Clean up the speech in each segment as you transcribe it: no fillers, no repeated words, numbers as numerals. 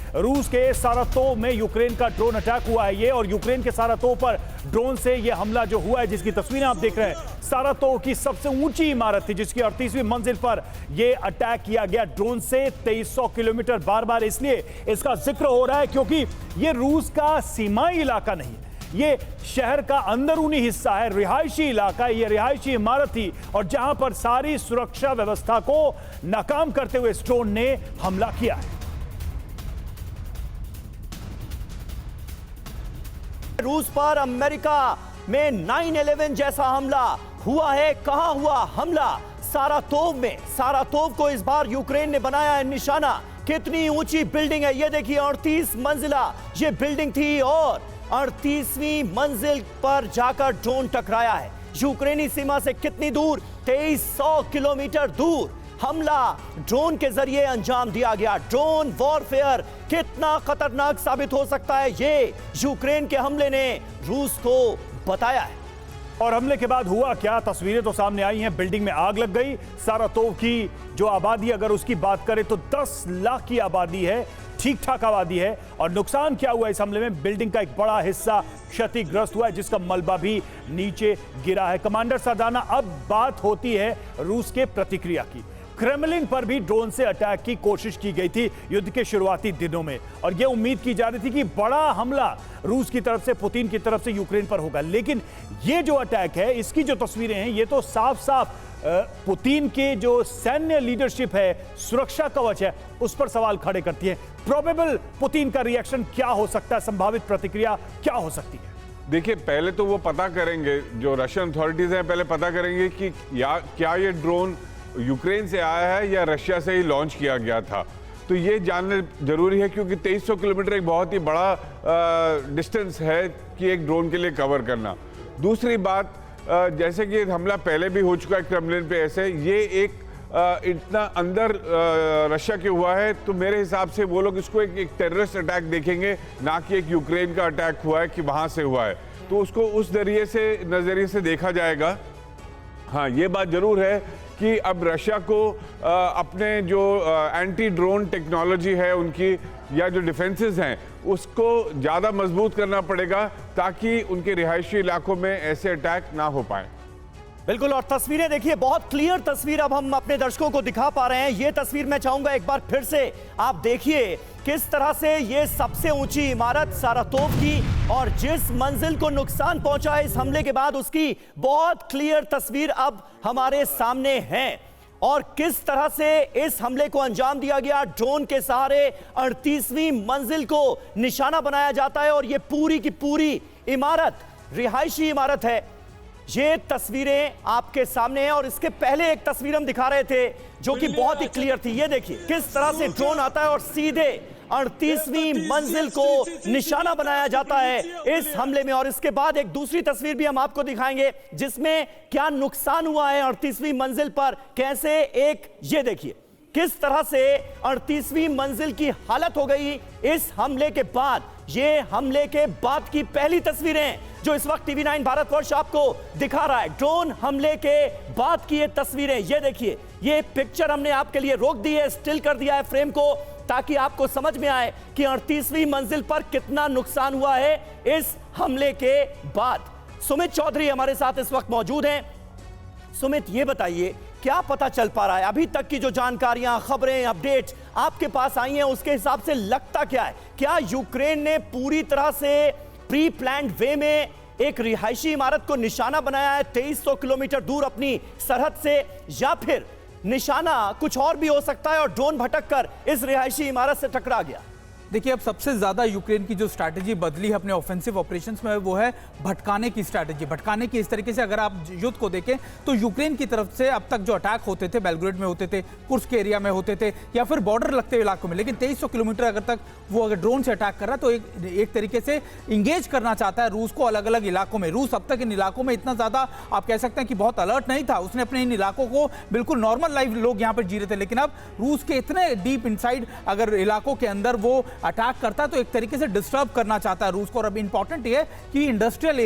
रूस के सारातोव में यूक्रेन का ड्रोन अटैक हुआ है ये, और यूक्रेन के सारातोव पर ड्रोन से ये हमला जो हुआ है, जिसकी तस्वीरें आप देख रहे हैं, सारातोव की सबसे ऊंची इमारत थी जिसकी 38वीं मंजिल पर यह अटैक किया गया ड्रोन से 2300 किलोमीटर। बार बार इसलिए इसका जिक्र हो रहा है क्योंकि यह रूस का सीमाई इलाका नहीं है, ये शहर का अंदरूनी हिस्सा है, रिहायशी इलाका है, ये रिहायशी इमारत थी, और जहां पर सारी सुरक्षा व्यवस्था को नाकाम करते हुए इस ड्रोन ने हमला किया है। रूस पर अमेरिका में 9/11 जैसा हमला हुआ है। कहां हुआ हमला? सारातोव में। सारातोव को इस बार यूक्रेन ने बनाया है निशाना। कितनी ऊंची बिल्डिंग है ये देखिए, 38 मंजिला ये बिल्डिंग थी, और 38वीं मंजिल पर जाकर ड्रोन टकराया है। यूक्रेनी सीमा से कितनी दूर? 2300 किलोमीटर दूर हमला ड्रोन के जरिए अंजाम दिया गया। ड्रोन वॉरफेयर कितना खतरनाक साबित हो सकता है, ये यूक्रेन के हमले ने रूस को बताया है। और हमले के बाद हुआ क्या, तस्वीरें तो सामने आई हैं। बिल्डिंग में आग लग गई। सारातोव की जो आबादी, अगर उसकी बात करें तो 10 लाख की आबादी है, ठीक ठाक आबादी है। और नुकसान क्या हुआ इस हमले में? बिल्डिंग का एक बड़ा हिस्सा क्षतिग्रस्त हुआ है, जिसका मलबा भी नीचे गिरा है। कमांडर सरदाना, अब बात होती है रूस के प्रतिक्रिया की। क्रेमलिन पर भी ड्रोन से अटैक की कोशिश की गई थी युद्ध के शुरुआती दिनों में, और यह उम्मीद की जा रही थी कि बड़ा हमला रूस की तरफ से, पुतिन की तरफ से यूक्रेन पर होगा। लेकिन ये जो अटैक है, इसकी जो तस्वीरें हैं, ये तो साफ साफ पुतिन के जो सैन्य लीडरशिप है, सुरक्षा कवच है, उस पर सवाल खड़े करती है। प्रोबेबल पुतिन का रिएक्शन क्या हो सकता है, संभावित प्रतिक्रिया क्या हो सकती है? देखिए, पहले तो वो पता करेंगे, जो रशियन अथॉरिटीज हैं पहले पता करेंगे कि क्या ये ड्रोन यूक्रेन से आया है या रशिया से ही लॉन्च किया गया था। तो ये जानना जरूरी है, क्योंकि 2300 किलोमीटर एक बहुत ही बड़ा डिस्टेंस है कि एक ड्रोन के लिए कवर करना। दूसरी बात, जैसे कि हमला पहले भी हो चुका है क्रेमलिन पे, ऐसे ये एक इतना अंदर रशिया के हुआ है, तो मेरे हिसाब से वो लोग इसको एक टेररिस्ट अटैक देखेंगे, ना कि एक यूक्रेन का अटैक हुआ है कि वहाँ से हुआ है। तो उसको उस नज़रिए से देखा जाएगा। हाँ, ये बात जरूर है कि अब रशिया को अपने जो एंटी ड्रोन टेक्नोलॉजी है उनकी, या जो डिफेंसेस हैं, उसको ज़्यादा मजबूत करना पड़ेगा ताकि उनके रिहायशी इलाकों में ऐसे अटैक ना हो पाए। बिल्कुल, और तस्वीरें देखिए, बहुत क्लियर तस्वीर अब हम अपने दर्शकों को दिखा पा रहे हैं। ये तस्वीर मैं चाहूंगा एक बार फिर से आप देखिए, किस तरह से ये सबसे ऊंची इमारत सारातोव की, और जिस मंजिल को नुकसान पहुंचा है इस हमले के बाद, उसकी बहुत क्लियर तस्वीर अब हमारे सामने है। और किस तरह से इस हमले को अंजाम दिया गया, ड्रोन के सहारे 38वीं मंजिल को निशाना बनाया जाता है, और ये पूरी की पूरी इमारत रिहायशी इमारत है। ये तस्वीरें आपके सामने हैं, और इसके पहले एक तस्वीर हम दिखा रहे थे जो कि बहुत ही क्लियर थी। ये देखिए किस तरह से ड्रोन आता है और सीधे 38वीं मंजिल को निशाना बनाया जाता है इस हमले में। और इसके बाद एक दूसरी तस्वीर भी हम आपको दिखाएंगे जिसमें क्या नुकसान हुआ है 38वीं मंजिल पर, कैसे एक, ये देखिए किस तरह से 38वीं मंजिल की हालत हो गई इस हमले के बाद। ये हमले के बाद की पहली तस्वीरें जो इस वक्त टीवी 9 भारतवर्ष आपको दिखा रहा है, ड्रोन हमले के बाद की ये तस्वीरें। ये देखिए, ये पिक्चर हमने आपके लिए रोक दी है, स्टिल कर दिया है फ्रेम को, ताकि आपको समझ में आए कि 38वीं मंजिल पर कितना नुकसान हुआ है इस हमले के बाद। सुमित चौधरी हमारे साथ इस वक्त मौजूद हैं। सुमित, ये बताइए क्या पता चल पा रहा है अभी तक की जो जानकारियां, खबरें, अपडेट्स आपके पास आई हैं, उसके हिसाब से लगता क्या है? क्या यूक्रेन ने पूरी तरह से प्री प्लान्ड वे में एक रिहायशी इमारत को निशाना बनाया है 2300 किलोमीटर दूर अपनी सरहद से, या फिर निशाना कुछ और भी हो सकता है और ड्रोन भटक कर इस रिहायशी इमारत से टकरा गया? देखिए, अब सबसे ज़्यादा यूक्रेन की जो स्ट्रैटेजी बदली है अपने ऑफेंसिव ऑपरेशंस में, वो है भटकाने की स्ट्रैटेजी। भटकाने की इस तरीके से अगर आप युद्ध को देखें तो यूक्रेन की तरफ से अब तक जो अटैक होते थे बेलग्रेड में होते थे, कुर्स्क के एरिया में होते थे, या फिर बॉर्डर लगते हुए इलाकों में, लेकिन 2300 किलोमीटर अगर तक वो अगर ड्रोन से अटैक कर रहा है तो एक तरीके से इंगेज करना चाहता है रूस को अलग अलग इलाकों में। रूस अब तक इन इलाकों में इतना ज़्यादा आप कह सकते हैं कि बहुत अलर्ट नहीं था, उसने अपने इन इलाकों को बिल्कुल नॉर्मल लाइफ लोग यहाँ पर जी रहे थे, लेकिन अब रूस के इतने डीप इनसाइड अगर इलाकों के अंदर वो अटैक करता है तो एक तरीके से डिस्टर्ब करना चाहता है रूस को। और अब इंपॉर्टेंट ये है कि इंडस्ट्रियल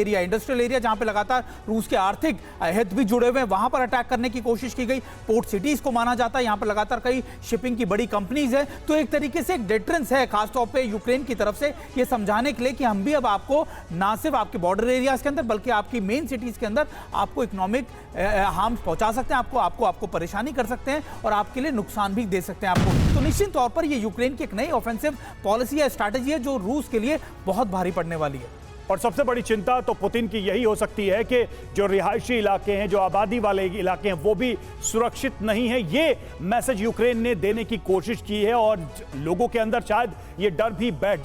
एरिया जहां पे लगातार रूस के आर्थिक हित भी जुड़े हुए हैं, वहां पर अटैक करने की कोशिश की गई। पोर्ट सिटीज को माना जाता है, यहां पर लगातार कई शिपिंग की बड़ी कंपनीज है, तो एक तरीके से एक डिटरेंस है खासतौर पे यूक्रेन की तरफ से ये समझाने के लिए कि हम भी अब आपको ना सिर्फ आपके बॉर्डर एरियाज के अंदर बल्कि आपकी मेन सिटीज के अंदर आपको इकोनॉमिक हार्म पहुंचा सकते हैं, आपको परेशानी कर सकते हैं और आपके लिए नुकसान भी दे सकते हैं आपको। तो निश्चित तौर पर ये यूक्रेन की एक नई ऑफेंसिव पॉलिसी या स्ट्रैटेजी है जो रूस के लिए बहुत भारी पड़ने वाली है। और सबसे बड़ी चिंता तो पुतिन की यही हो सकती है कि जो रिहायशी इलाके हैं, जो आबादी वाले इलाके हैं, वो भी सुरक्षित नहीं है। ये मैसेज यूक्रेन ने देने की कोशिश की है और लोगों के अंदर शायद ये डर भी बैठ